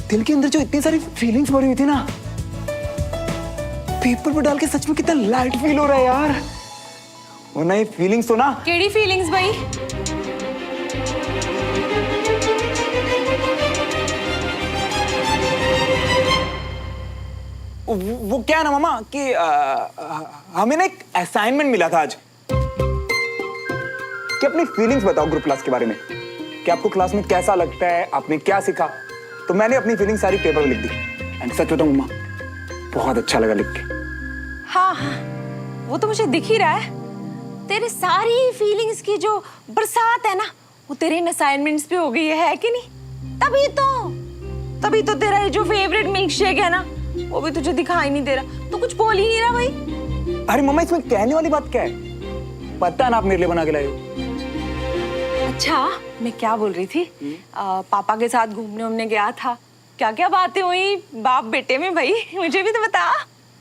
दिल के अंदर जो इतनी सारी फीलिंग्स भरी हुई थी ना, पेपर पर डाल के सच में कितना लाइट फील हो रहा है यार। वरना ये फीलिंग्स तो ना। केड़ी फीलिंग्स भाई? वो क्या है ना मामा कि हमें ना एक असाइनमेंट मिला था आज कि अपनी फीलिंग्स बताओ ग्रुप क्लास के बारे में, कि आपको क्लास में कैसा लगता है, आपने क्या सीखा। तो मैंने अपनी फीलिंग्स सारी पेपर में लिख दी एंड सच बताऊं मामा, बहुत अच्छा लगा लिख के। हाँ हाँ, वो तो मुझे दिख ही रहा है। तेरे सारी फीलिंग्स की जो बरसात है ना, वो तेरे इन असाइनमेंट्स पे हो गई है कि नहीं? तभी तो तेरा ये जो फेवरेट मिल्क शेक है ना, वो भी तुझे दिखाई नहीं दे रहा। तो कुछ बोल ही नहीं रहा भाई। अरे मम्मा, इसमें कहने वाली बात क्या है? पता है ना आप मेरे लिए बना के लाए हो। अच्छा, मैं क्या बोल रही थी, पापा के साथ घूमने गया था, क्या क्या बातें हुई बाप बेटे में भाई, मुझे भी तो बता।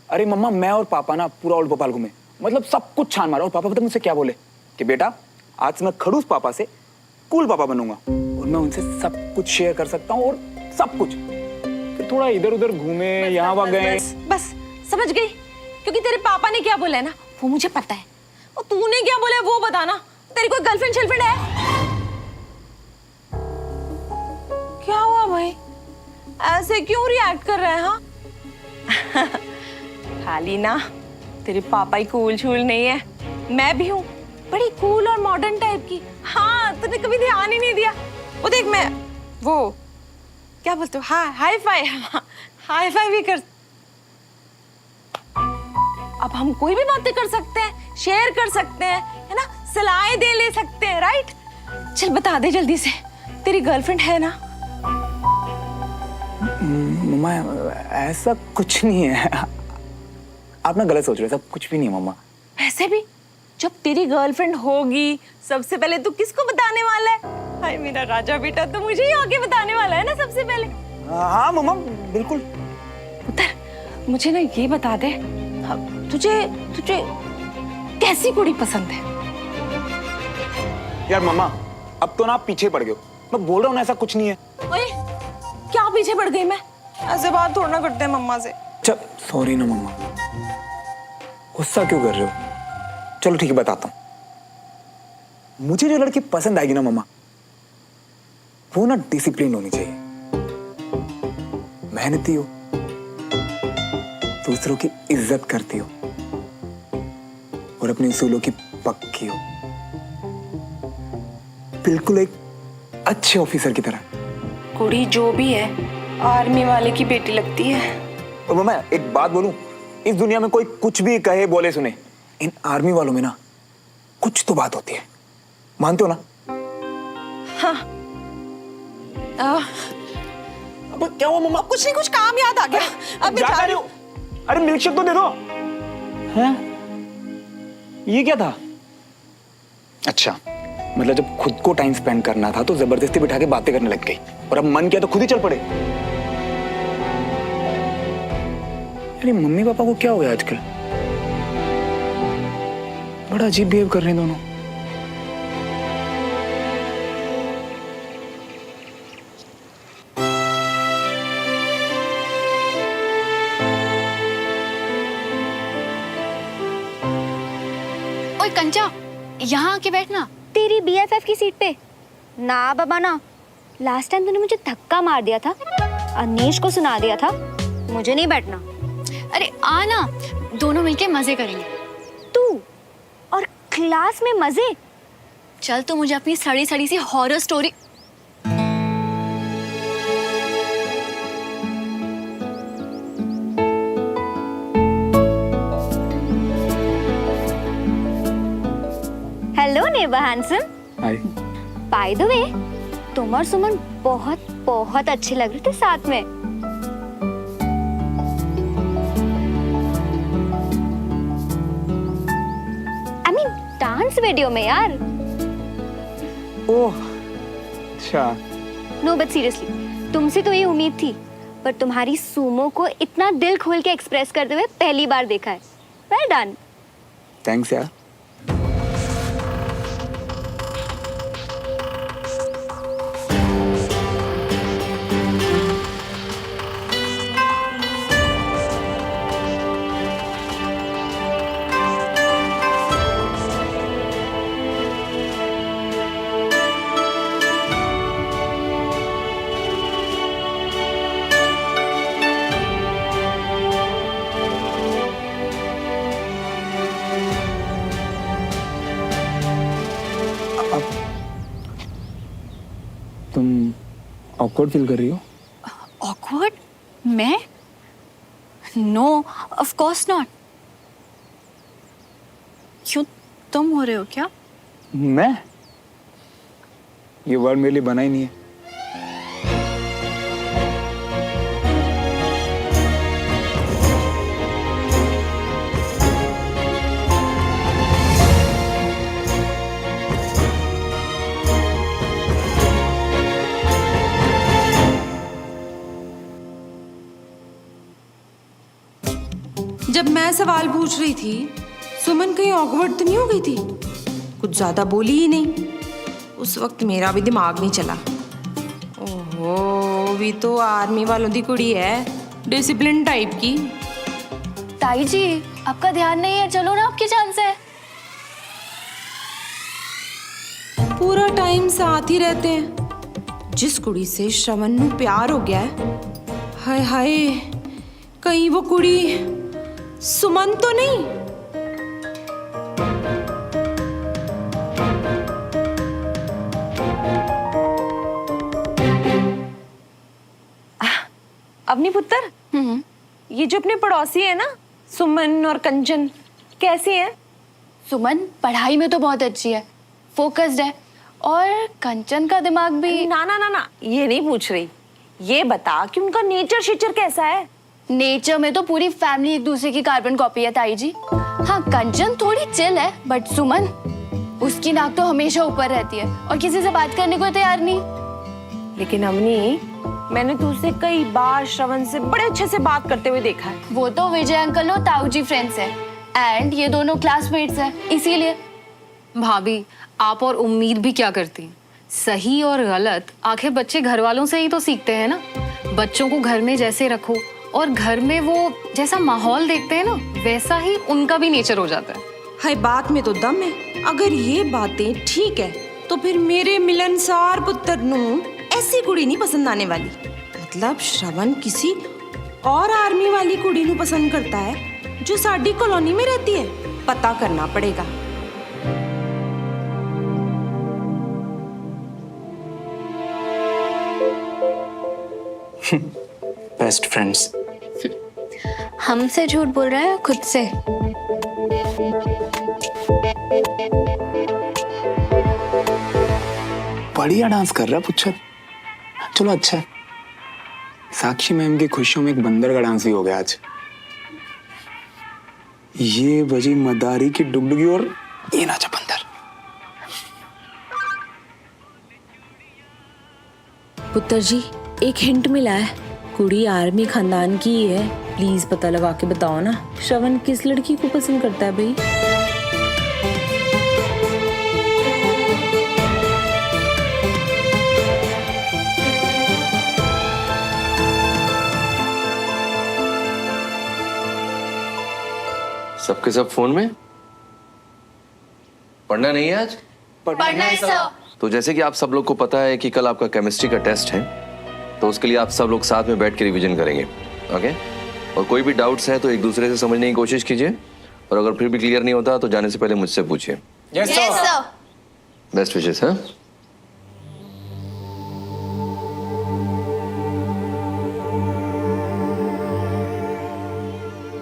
अरे मम्मा, मैं और पापा ना पूरा ओल्ड भोपाल घूमे, मतलब सब कुछ छान मारा। और पापा पता मुझसे क्या बोले कि बेटा आज से मैं खड़ूस पापा से कूल पापा बनूंगा और मैं उनसे सब कुछ शेयर कर सकता हूँ और सब कुछ। फिर थोड़ा इधर उधर घूमे, यहाँ वहाँ गए। बस समझ गई, क्योंकि तेरे पापा ने क्या बोला है ना वो मुझे पता है, और तूने क्या बोला है वो बताना। तेरी कोई गर्लफ्रेंड शर्लफ्रेंड है? क्या हुआ भाई, ऐसे क्यों रिएक्ट कर रहे हैं? हाँ खाली ना तेरे पापा ही कूल छूल नहीं है, मैं भी हूँ बड़ी कूल और मॉडर्न टाइप की। हाँ, तूने कभी ध्यान ही नहीं दिया। वो देख, मैं वो क्या बोलते हो, हाँ हाई फाई भी कर। अब हम कोई भी बातें कर सकते हैं, शेयर कर सकते हैं, है ना, सलाहें दे ले सकते हैं, राइट? चल बता दे जल्दी से, तेरी गर्लफ्रेंड है ना? मम्मा ऐसा कुछ नहीं है, आप ना गलत सोच रहे हो, सब कुछ भी नहीं है मम्मा। वैसे भी जब तेरी गर्लफ्रेंड होगी सबसे पहले तू किसको बताने वाला है? हाय मेरा राजा बेटा, तो मुझे ही आगे बताने वाला है ना सबसे पहले। हाँ मम्मा बिल्कुल। उधर मुझे ना ये बता दे, तुझे कैसी कुड़ी पसंद है? यार मम्मा, अब तो ना आप पीछे पड़ गए हो, मैं बोल रहा हूँ ना ऐसा कुछ नहीं है। ओए, क्या पीछे पड़ गई मैं? ऐसे बात थोड़ा ना करते हैं मम्मा से। चल सॉरी ना मम्मा, गुस्सा क्यों कर रहे हो? चलो ठीक है, बताता हूँ। मुझे जो लड़की पसंद आएगी ना मम्मा, वो ना डिसिप्लिन होनी चाहिए, मेहनती हो, दूसरों की इज्जत करती हो और अपने उसूलों की पक्की हो, बिल्कुल एक अच्छे ऑफिसर की तरह। कुड़ी जो भी है आर्मी वाले की बेटी लगती है। और मम्मा एक बात बोलूं, इस दुनिया में कोई कुछ भी कहे बोले सुने, इन आर्मी वालों में ना कुछ तो बात होती है, मानते हो ना? हाँ। अब क्या हुआ मम्मा? कुछ नहीं, कुछ काम याद आ गया। अब क्या कर रहे हो? अरे मिल्कशेक तो दे दो। हैं? ये क्या था? अच्छा, मतलब जब खुद को टाइम स्पेंड करना था तो जबरदस्ती बिठा के बातें करने लग गई, और अब मन किया तो खुद ही चल पड़े। अरे मम्मी पापा को क्या हो गया आजकल? बड़ा अजीब बिहेव कर रहे हैं दोनों। ओए कंचा, यहाँ आके बैठना। तेरी बीएफएफ की सीट पे। ना बाबा ना, लास्ट टाइम तूने मुझे धक्का मार दिया था, अनीश को सुना दिया था, मुझे नहीं बैठना। अरे आ ना, दोनों मिलके मजे करेंगे। तू और क्लास में मजे? चल तो मुझे अपनी सड़ी सड़ी सी हॉरर स्टोरी। हेलो नेबा handsome. Hi. By the way, तुम और सुमन बहुत बहुत अच्छे लग रहे थे साथ में। आई मीन डांस वीडियो में यार। ओह अच्छा। नो बट सीरियसली, तुमसे तो ये उम्मीद थी, पर तुम्हारी सूमो को इतना दिल खोल के एक्सप्रेस करते हुए पहली बार देखा है। Well done. थैंक्स यार। ऑकवर्ड फील कर रही हो? ऑकवर्ड? मैं? No, of course not. क्यों, तुम हो रहे हो क्या? मैं? ये वर्ड मेरे लिए बना ही नहीं है। जब मैं सवाल पूछ रही थी, सुमन कहीं ऑकवर्ड तो नहीं हो गई थी? कुछ ज्यादा बोली ही नहीं। उस वक्त मेरा भी दिमाग नहीं चला। ओहो, भी तो आर्मी वालों की कुड़ी है, डिसिप्लिन टाइप की। ताई जी, आपका ध्यान नहीं है, चलो ना, आपकी चांस है। पूरा टाइम साथ ही रहते हैं। जिस कुड़ी से श्रवण नू प्यार हो गया है, हाय हाय, कहीं वो कुड़ी सुमन तो नहीं? अपनी पुत्र, ये जो अपने पड़ोसी है ना, सुमन और कंचन, कैसी है? सुमन पढ़ाई में तो बहुत अच्छी है, फोकस्ड है, और कंचन का दिमाग भी। ना ना ना ना, ये नहीं पूछ रही। ये बता कि उनका नेचर शिचर कैसा है? नेचर में तो पूरी फैमिली एक दूसरे की कार्बन कॉपी है ताई जी। हाँ, कंचन थोड़ी चिल है, बट सुमन, उसकी नाक तो हमेशा ऊपर रहती है और किसी से बात करने को तैयार नहीं। लेकिन अवनी, मैंने तुझसे कई बार श्रवण से बड़े अच्छे से बात करते हुए देखा है। वो तो विजय अंकल और ताऊ जी फ्रेंड्स है, एंड ये दोनों क्लासमेट्स हैं, इसीलिए। भाभी, आप और उम्मीद भी क्या करती हैं? सही और गलत आखिर बच्चे घर वालों से ही तो सीखते हैं ना। बच्चों को घर में जैसे रखो और घर में वो जैसा माहौल देखते हैं ना, वैसा ही उनका भी नेचर हो जाता है। हाय, बात में तो दम है। अगर ये बातें ठीक है तो फिर मेरे मिलनसार पुत्र नू ऐसी कुड़ी नहीं पसंद आने वाली। मतलब श्रवण किसी और आर्मी वाली कुड़ी नू पसंद करता है जो साडी कॉलोनी में रहती है। पता करना पड़ेगा। Best friends. हमसे झूठ बोल रहा है, खुद से। बढ़िया डांस कर रहा है पुच्छर। चलो अच्छा है। साक्षी मैम की खुशियों में एक बंदर का डांस भी हो गया आज। ये बजी मदारी की डुगडुगी और ये नाचा बंदर। पुत्र जी, एक हिंट मिला है। कुड़ी आर्मी खानदान की ही है। प्लीज पता लगा के बताओ ना, श्रवण किस लड़की को पसंद करता है भाई? सबके सब फोन में? पढ़ना नहीं है आज? पढ़ना है सर। तो जैसे कि आप सब लोग को पता है कि कल आपका केमिस्ट्री का टेस्ट है, तो उसके लिए आप सब लोग साथ में बैठ के रिवीजन करेंगे, ओके? और कोई भी डाउट्स है तो एक दूसरे से समझने की कोशिश कीजिए, और अगर फिर भी क्लियर नहीं होता तो जाने से पहले मुझसे पूछिए। Yes sir. Best wishes. हाँ,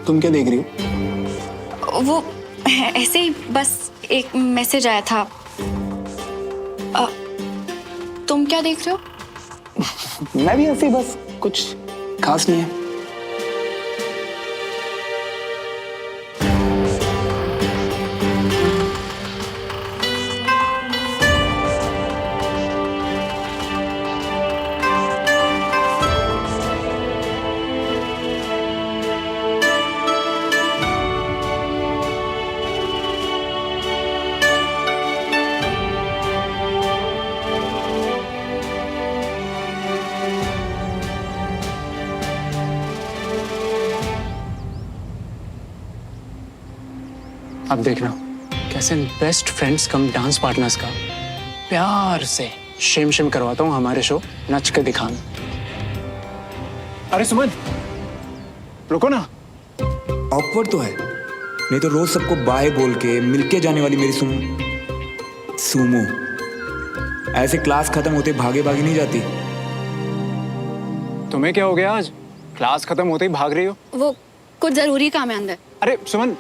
तुम क्या देख रही हो? वो ऐसे ही बस एक मैसेज आया था। तुम क्या देख रहे हो? मैं भी ऐसे ही, बस कुछ खास नहीं है। अब देखना कैसे बेस्ट फ्रेंड्स कम डांस पार्टनर्स का प्यार से शेम शेम करवाता हूँ हमारे शो नच के दिखाना। अरे सुमन, रुको ना। ऑकवर्ड तो है, नहीं तो रोज सबको बाय बोल के मिलके जाने वाली मेरी सुमो ऐसे क्लास खत्म होते भागे भागे नहीं जाती। तुम्हें क्या हो गया आज? क्लास खत्म होते ही भाग रही हो? वो कुछ जरूरी काम है अंदर। अरे सुमन,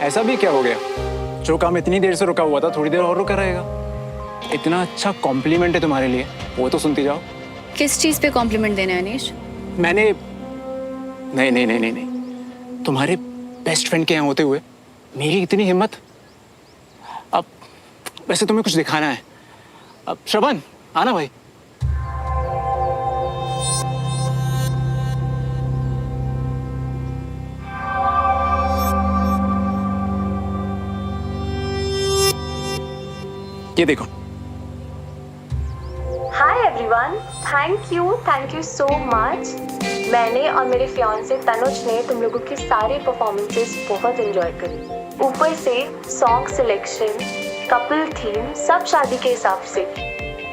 ऐसा भी क्या हो गया? जो काम इतनी देर से रुका हुआ था थोड़ी देर और रुका रहेगा। इतना अच्छा कॉम्प्लीमेंट है तुम्हारे लिए, वो तो सुनती जाओ। किस चीज पे कॉम्प्लीमेंट देना है अनीश? मैंने नहीं नहीं नहीं नहीं नहीं, तुम्हारे बेस्ट फ्रेंड के यहाँ होते हुए मेरी इतनी हिम्मत। अब वैसे तुम्हें कुछ दिखाना है। अब श्रवण आना भाई। ये देखो। Hi everyone, thank you so much. मैंने और मेरे फियांसे तनुज ने तुम लोगों की सारी परफॉर्मेंसेस बहुत एंजॉय करी। ऊपर से सॉन्ग सिलेक्शन, कपल थीम सब शादी के हिसाब से,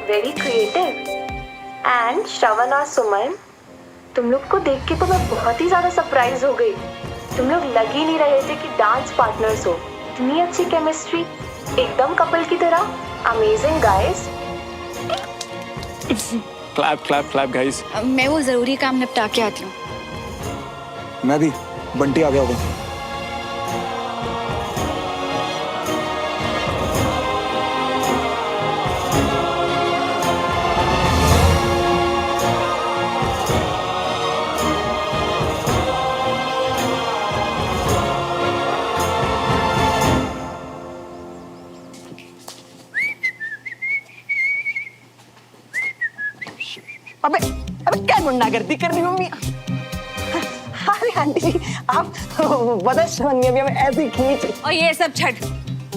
वेरी क्रिएटिव। एंड श्रवण और सुमन, तुम लोग को देख के तो मैं बहुत ही ज़्यादा सरप्राइज हो गई। तुम लोग लग ही नहीं रहे थे कि डांस पार्टनर्स हो। इतनी अच्छी केमिस्ट्री, एकदम कपल की तरह। Amazing guys. Clap clap clap guys. मैं वो जरूरी काम निपटा के आती हूँ। मैं भी। बंटी आ गया होगा। अबे अबे क्या गुंडागर्दी कर रही हो मम्मी? अरे आंटी जी, आप बता श्रवण ने अभी हमें ऐसे खींच। और ये सब छट,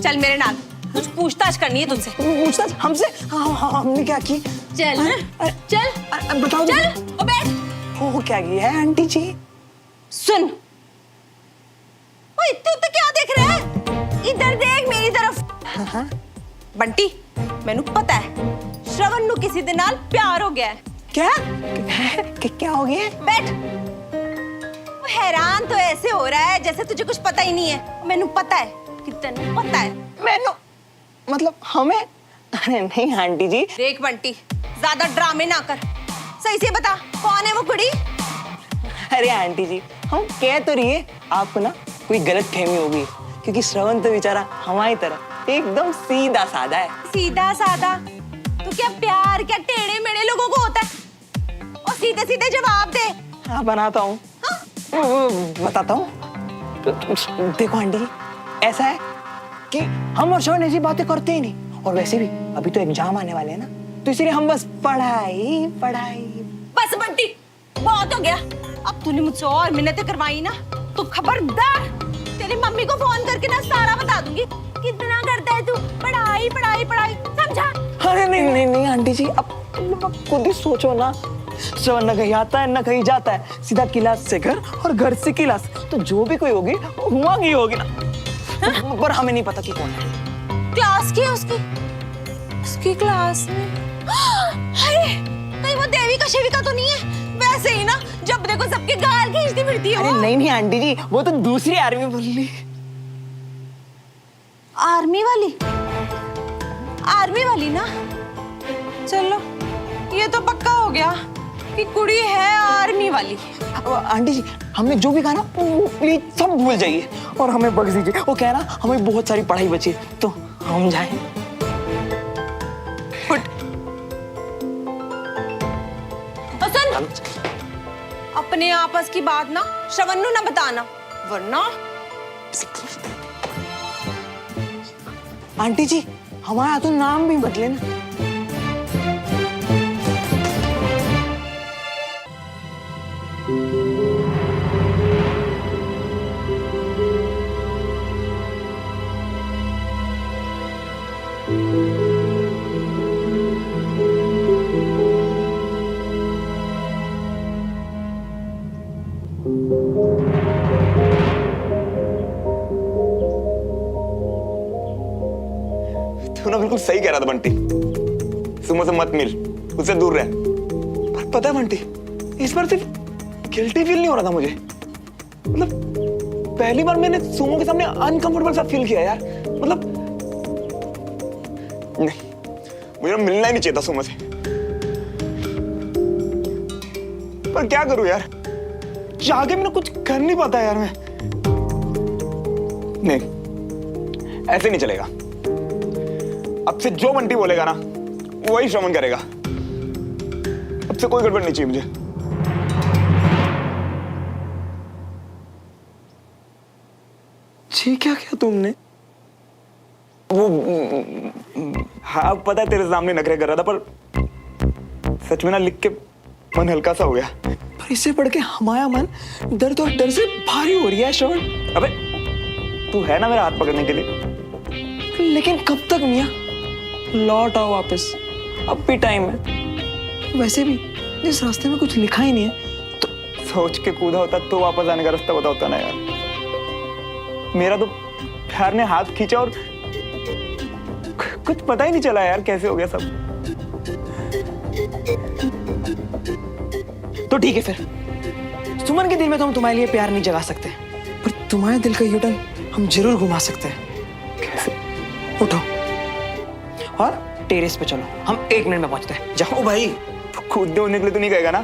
चल मेरे नाल, कुछ पूछताछ करनी है तुमसे। पूछताछ हमसे? हमने क्या की? चल चल बताओ। चल ओ बैठ। वो क्या की है आंटी जी? सुन, ओ इतने उत्ते क्या देख रहा है? इधर देख मेरी तरफ। बंटी, मैनू पता है श्रवण नु किसी दे नाल प्यार हो गया है। क्या हो गया? बैठ। वो हैरान तो ऐसे हो रहा है जैसे तुझे कुछ पता ही नहीं है। मैनू पता है कि तन्नू पता है। मैनू मतलब हमें? अरे नहीं आंटी जी। देख बंटी, ज्यादा ड्रामे ना कर, सही से बता कौन है वो कुड़ी? अरे आंटी जी, हम कह तो रही है आपको ना कोई गलत फहमी होगी, क्योंकि श्रवण तो बेचारा हमारी तरह एकदम सीधा साधा है। सीधा साधा? तो क्या प्यार क्या टेढ़े मेढ़े लोगों को होता है? और सीधे सीधे जवाब दे। हाँ बनाता हूँ। बताता हूँ। देखो आंटी जी, ऐसा है कि हम और श्रवण ऐसी बातें करते ही नहीं, और वैसे भी अभी तो एग्जाम आने वाले हैं ना, तो इसीलिए हम बस पढ़ाई पढ़ाई। बस बंटी, बहुत हो गया। अब तूने मुझसे और मिन्नतें करवाई ना तो खबरदार तेरी मम्मी को फोन करके ना सारा बता दूंगी। कितना करता है तू पढ़ाई पढ़ाई पढ़ाई, समझा? अरे नहीं नहीं नहीं आंटी जी, अब खुद ही सोचो ना, श्रवण न कहीं आता है न कहीं जाता है, सीधा क्लास से घर और घर से क्लास, तो जो भी कोई होगी हुआ की होगी ना। पर हमें नहीं पता कि कौन है। क्लास की है उसकी क्लास में। अरे कहीं वो देविका शिविका तो नहीं है? वैसे ही ना जब देखो सबके गाल खींचती फिरती है। अरे नहीं नहीं आंटी जी, वो तो दूसरी आर्मी बोल रही। आर्मी वाली? आर्मी वाली ना? चलो ये तो पक्का हो गया कि कुड़ी है आर्मी वाली। आंटी जी, हमने जो भी कहा ना वो प्लीज सब भूल जाइए और हमें बख्श दीजिए। वो कह रहा हमें बहुत सारी पढ़ाई बची है, तो हम जाएं। सुन, अपने आपस की बात ना श्रवण नु ना बताना, वरना। आंटी जी, हमारा तो नाम भी बदले ना। तू ना बिल्कुल सही कह रहा था बंटी, सुमो से मत मिल, उससे दूर रह। पर पता है बंटी, इस बार सिर्फ गिल्टी फील नहीं हो रहा था मुझे। मतलब पहली बार मैंने सुमो के सामने अनकंफर्टेबल सा फील किया यार। मतलब नहीं, मुझे मिलना ही नहीं चाहिए था सुमो से। पर क्या करूं यार, चाह के मैं कुछ कर नहीं पाता यार मैं। नहीं, ऐसे नहीं चलेगा। अब से जो बंटी बोलेगा ना वही श्रवण करेगा। अब से कोई गड़बड़ नहीं चाहिए मुझे। जी क्या किया तुमने? वो हाँ पता है तेरे सामने नखरे कर रहा था, पर सच में ना लिख के मन हल्का सा हो गया। पर इससे बढ़ के हमारा मन दर्द और डर से भारी हो रही है श्रवण। अबे तू है ना मेरा हाथ पकड़ने के लिए। लेकिन कब तक मियाँ? लौट आओ वापस, अब भी टाइम है। वैसे भी जिस रास्ते में कुछ लिखा ही नहीं है तो सोच के कूदा होता तो वापस आने का रास्ता बता होता ना यार। मेरा तो प्यार ने हाथ खींचा और कुछ पता ही नहीं चला यार कैसे हो गया सब। तो ठीक है फिर, सुमन के दिल में तो हम तुम्हारे लिए प्यार नहीं जगा सकते, पर तुम्हारे दिल का यूटर्न हम जरूर घुमा सकते हैं। कैसे? उठो और टेरेस पे चलो, हम 1 मिनट में पहुंचते हैं। जाओ भाई। कूदने उड़ने के लिए तो नहीं कहेगा ना?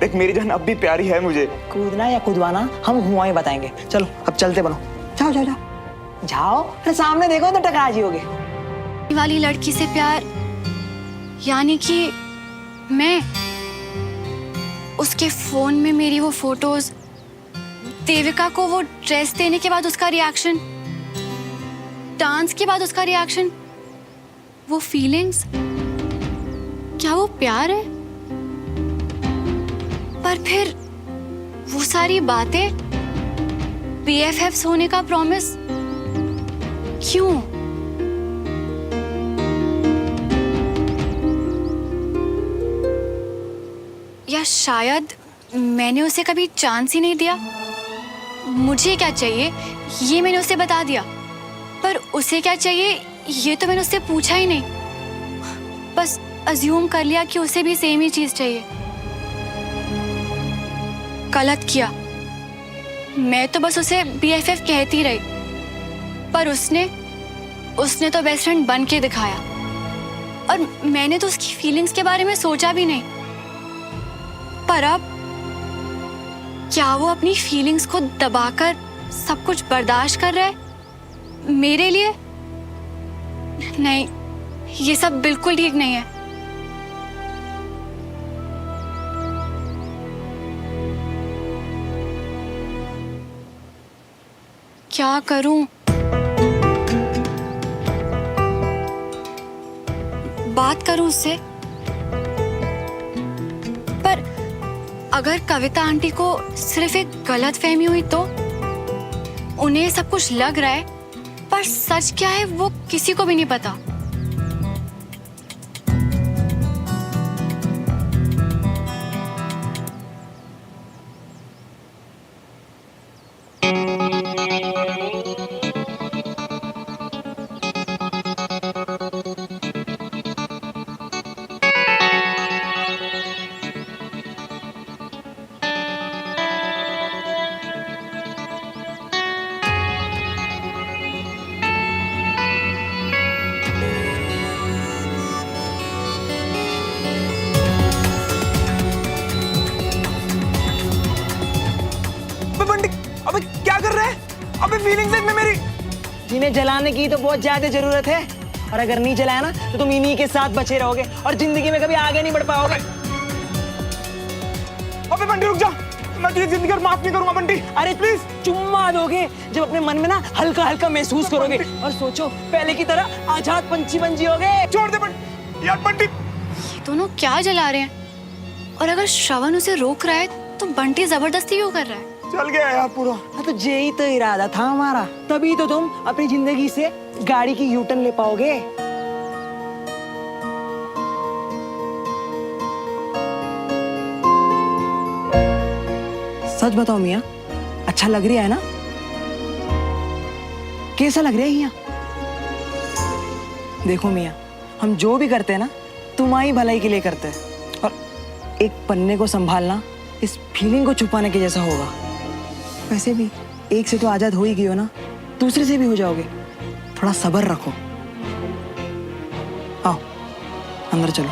देख मेरी जान अब भी प्यारी है मुझे। कूदना या कूदवाना हम हुआ ही बताएंगे। चलो अब चलते बनो। जाओ जाओ जाओ जाओ। अरे सामने देखो तो टकरा जी होगे। वाली लड़की से प्यार, यानी कि मैं उसके फोन में मेरी वो फोटोज, देविका को वो ड्रेस देने के बाद उसका रिएक्शन, डांस के बाद उसका रिएक्शन, वो फीलिंग्स, क्या वो प्यार है? पर फिर वो सारी बातें, BFFs होने का प्रॉमिस, क्यों? या शायद मैंने उसे कभी चांस ही नहीं दिया। मुझे क्या चाहिए ये मैंने उसे बता दिया, पर उसे क्या चाहिए ये तो मैंने उससे पूछा ही नहीं। बस अज्यूम कर लिया कि उसे भी सेम ही चीज चाहिए। गलत किया। मैं तो बस उसे BFF कहती रही, पर उसने तो बेस्ट फ्रेंड बन के दिखाया, और मैंने तो उसकी फीलिंग्स के बारे में सोचा भी नहीं। पर अब क्या वो अपनी फीलिंग्स को दबाकर सब कुछ बर्दाश्त कर रहा है मेरे लिए? नहीं, ये सब बिल्कुल ठीक नहीं है। क्या करूं? बात करूं उससे? पर अगर कविता आंटी को सिर्फ एक गलत फहमी हुई तो? उन्हें सब कुछ लग रहा है, पर सच क्या है वो किसी को भी नहीं पता। अबे क्या कर रहे हैं? अबे फीलिंग्स में मेरी। जिन्हें जलाने की तो बहुत ज्यादा जरूरत है, और अगर नहीं जलाया ना तो तुम इन्हीं के साथ बचे रहोगे और जिंदगी में कभी आगे नहीं बढ़ पाओगे। अबे बंटी रुक जा, मैं तुझे जिंदगी भर माफ नहीं करूंगा बंटी। अरे प्लीज चुम्मा दोगे जब अपने मन में ना हल्का हल्का महसूस करोगे, और सोचो पहले की तरह आजाद पंछी बन जियोगे। छोड़ दे बंटी यार। बंटी ये दोनों क्या जला रहे हैं? और अगर श्रवण उसे रोक रहा है तो बंटी जबरदस्ती क्यों कर रहा है? चल गया यार पूरा। हाँ तो यही तो इरादा था हमारा, तभी तो तुम अपनी जिंदगी से गाड़ी की यूटर्न ले पाओगे। सच बताओ मियाँ, अच्छा लग रहा है ना? कैसा लग रहा है यहाँ? देखो मियाँ, हम जो भी करते हैं ना तुम्हारी भलाई के लिए करते हैं, और एक पन्ने को संभालना इस फीलिंग को छुपाने के जैसा होगा। वैसे भी एक से तो आजाद हो ही गई हो ना, दूसरे से भी हो जाओगे। थोड़ा सब्र रखो। आओ अंदर चलो।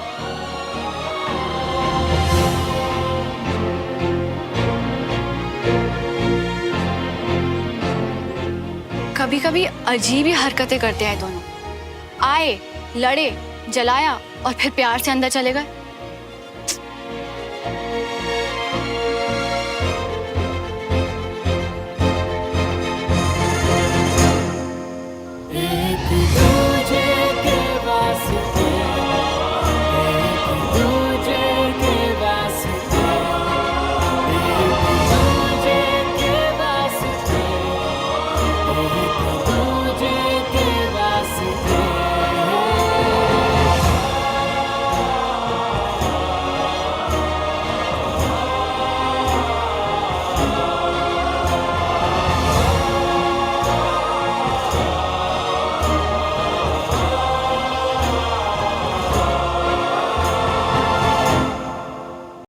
कभी कभी अजीब ही हरकतें करते हैं दोनों। आए, लड़े, जलाया और फिर प्यार से अंदर चले गए।